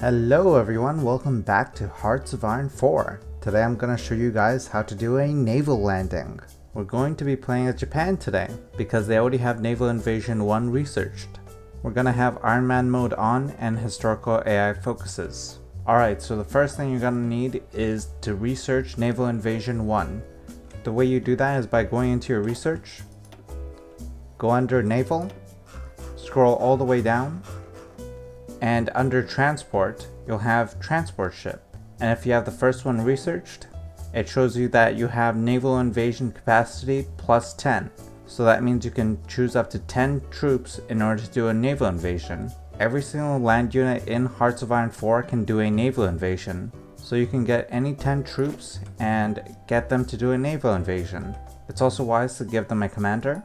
Hello everyone, welcome back to Hearts of Iron 4. Today I'm going to show you guys how to do a naval landing. We're going to be playing as Japan today, because they already have Naval Invasion 1 researched. We're going to have Iron Man mode on and historical AI focuses. Alright, so the first thing you're going to need is to research Naval Invasion 1. The way you do that is by going into your research, go under Naval, scroll all the way down, and under transport, you'll have transport ship. And if you have the first one researched, it shows you that you have naval invasion capacity plus 10. So that means you can choose up to 10 troops in order to do a naval invasion. Every single land unit in Hearts of Iron 4 can do a naval invasion. So you can get any 10 troops and get them to do a naval invasion. It's also wise to give them a commander.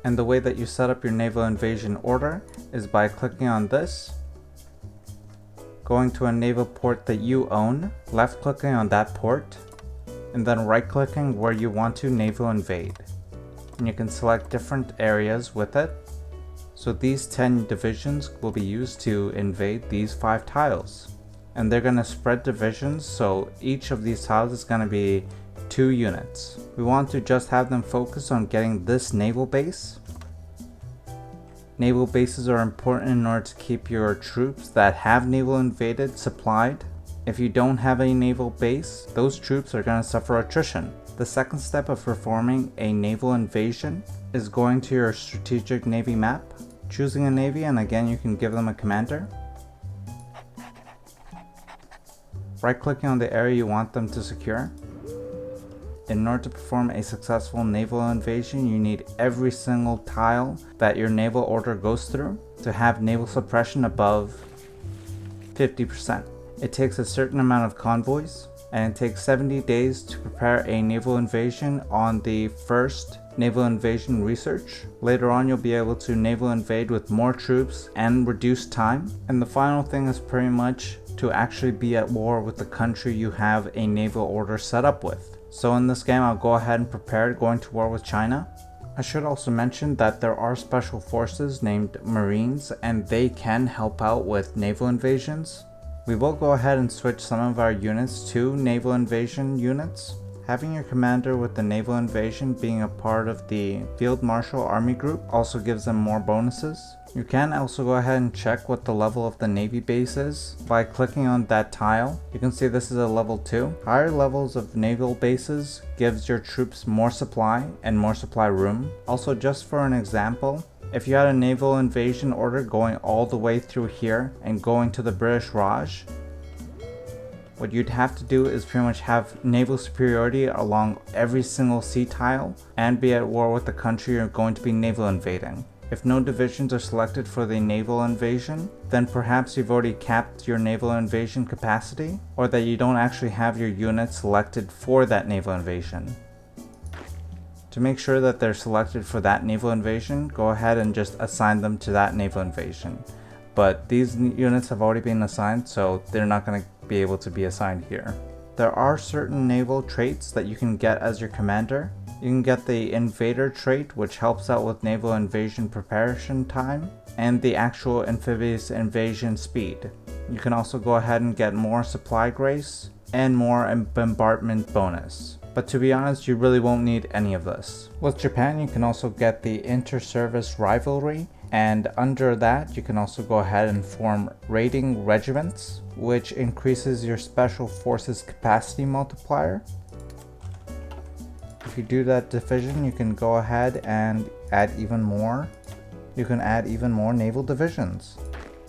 And the way that you set up your naval invasion order is by clicking on this, going to a naval port that you own, left clicking on that port, and then right clicking where you want to naval invade. And you can select different areas with it. So these 10 divisions will be used to invade these 5 tiles. And they're going to spread divisions, so each of these tiles is going to be 2 units. We want to just have them focus on getting this naval base. Naval bases are important in order to keep your troops that have naval invaded supplied. If you don't have a naval base, those troops are going to suffer attrition. The second step of performing a naval invasion is going to your strategic navy map, choosing a navy, and again you can give them a commander. Right clicking on the area you want them to secure. In order to perform a successful naval invasion, you need every single tile that your naval order goes through to have naval suppression above 50%. It takes a certain amount of convoys, and it takes 70 days to prepare a naval invasion on the first naval invasion research. Later on you'll be able to naval invade with more troops and reduce time. And the final thing is pretty much to actually be at war with the country you have a naval order set up with. So in this game, I'll go ahead and prepare going to war with China. I should also mention that there are special forces named Marines, and they can help out with naval invasions. We will go ahead and switch some of our units to naval invasion units. Having your commander with the naval invasion being a part of the Field Marshal Army group also gives them more bonuses. You can also go ahead and check what the level of the navy base is by clicking on that tile. You can see this is a level 2. Higher levels of naval bases gives your troops more supply and more supply room. Also, just for an example, if you had a naval invasion order going all the way through here and going to the British Raj, what you'd have to do is pretty much have naval superiority along every single sea tile and be at war with the country you're going to be naval invading. If no divisions are selected for the naval invasion, then perhaps you've already capped your naval invasion capacity, or that you don't actually have your units selected for that naval invasion. To make sure that they're selected for that naval invasion, go ahead and just assign them to that naval invasion. But these units have already been assigned, so they're not going to be able to be assigned here. There are certain naval traits that you can get as your commander. You can get the Invader trait, which helps out with naval invasion preparation time, and the actual amphibious invasion speed. You can also go ahead and get more supply grace and more bombardment bonus. But to be honest, you really won't need any of this. With Japan, you can also get the inter-service rivalry, and under that you can also go ahead and form raiding regiments, which increases your special forces capacity multiplier. If you do that division, you can go ahead and add even more. You can add even more naval divisions.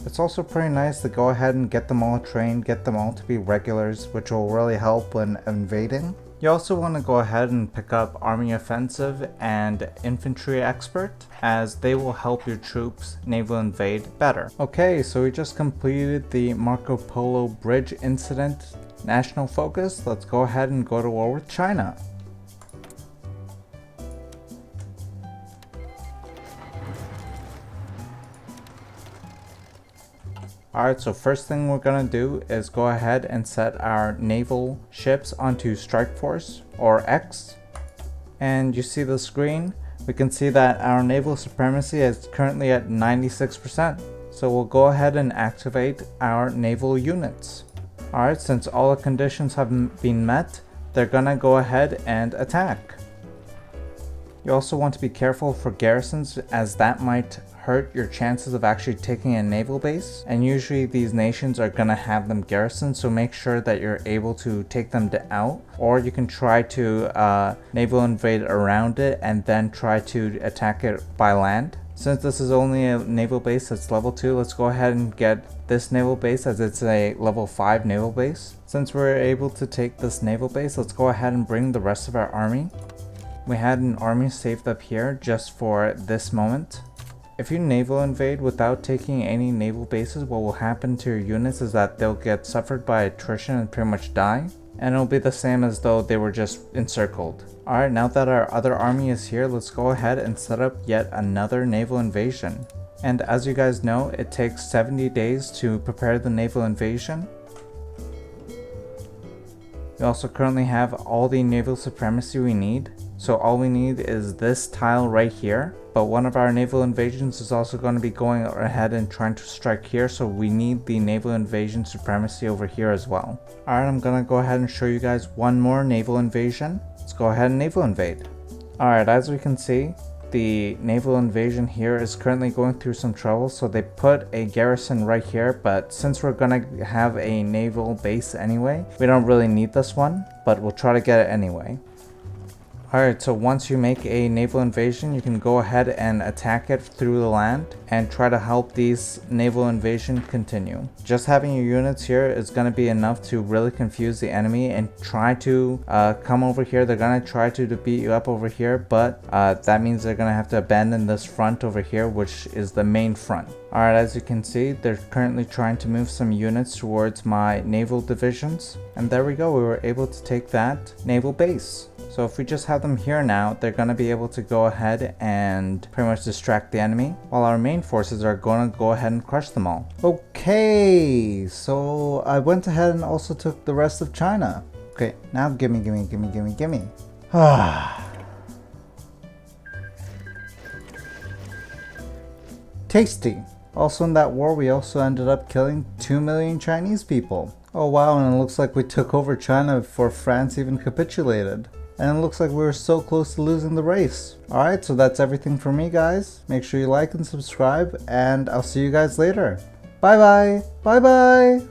It's also pretty nice to go ahead and get them all trained, get them all to be regulars, which will really help when invading. You also want to go ahead and pick up Army Offensive and Infantry Expert, as they will help your troops naval invade better. Okay, so we just completed the Marco Polo Bridge Incident National Focus. Let's go ahead and go to war with China. Alright, so first thing we're going to do is go ahead and set our naval ships onto Strike Force, or X. And you see the screen, We can see that our naval supremacy is currently at 96%. So we'll go ahead and activate our naval units. Alright, since all the conditions have been met, they're gonna go ahead and attack. You also want to be careful for garrisons, as that might hurt your chances of actually taking a naval base, and usually these nations are gonna have them garrisoned, so make sure that you're able to take them out, or you can try to naval invade around it and then try to attack it by land. Since this is only a naval base that's level 2, let's go ahead and get this naval base, as it's a level 5 naval base. Since we're able to take this naval base, let's go ahead and bring the rest of our army. We had an army saved up here just for this moment. If you naval invade without taking any naval bases, what will happen to your units is that they'll get suffered by attrition and pretty much die. And it'll be the same as though they were just encircled. Alright, now that our other army is here, let's go ahead and set up yet another naval invasion. And as you guys know, it takes 70 days to prepare the naval invasion. We also currently have all the naval supremacy we need. So all we need is this tile right here. But one of our naval invasions is also going to be going ahead and trying to strike here. So we need the naval invasion supremacy over here as well. Alright, I'm going to go ahead and show you guys one more naval invasion. Let's go ahead and naval invade. Alright, as we can see, the naval invasion here is currently going through some trouble, so they put a garrison right here, but since we're gonna have a naval base anyway, we don't really need this one, but we'll try to get it anyway. Alright, so once you make a naval invasion, you can go ahead and attack it through the land and try to help these naval invasion continue. Just having your units here is going to be enough to really confuse the enemy and try to come over here. They're going to try to beat you up over here, but that means they're going to have to abandon this front over here, which is the main front. Alright, as you can see, they're currently trying to move some units towards my naval divisions. And there we go, we were able to take that naval base. So if we just have them here now, they're going to be able to go ahead and pretty much distract the enemy, while our main forces are going to go ahead and crush them all. Okay, so I went ahead and also took the rest of China. Okay, now gimme. Tasty. Also in that war, we also ended up killing 2 million Chinese people. Oh wow, and it looks like we took over China before France even capitulated. And it looks like we were so close to losing the race. Alright, so that's everything for me, guys. Make sure you like and subscribe, and I'll see you guys later. Bye bye! Bye bye!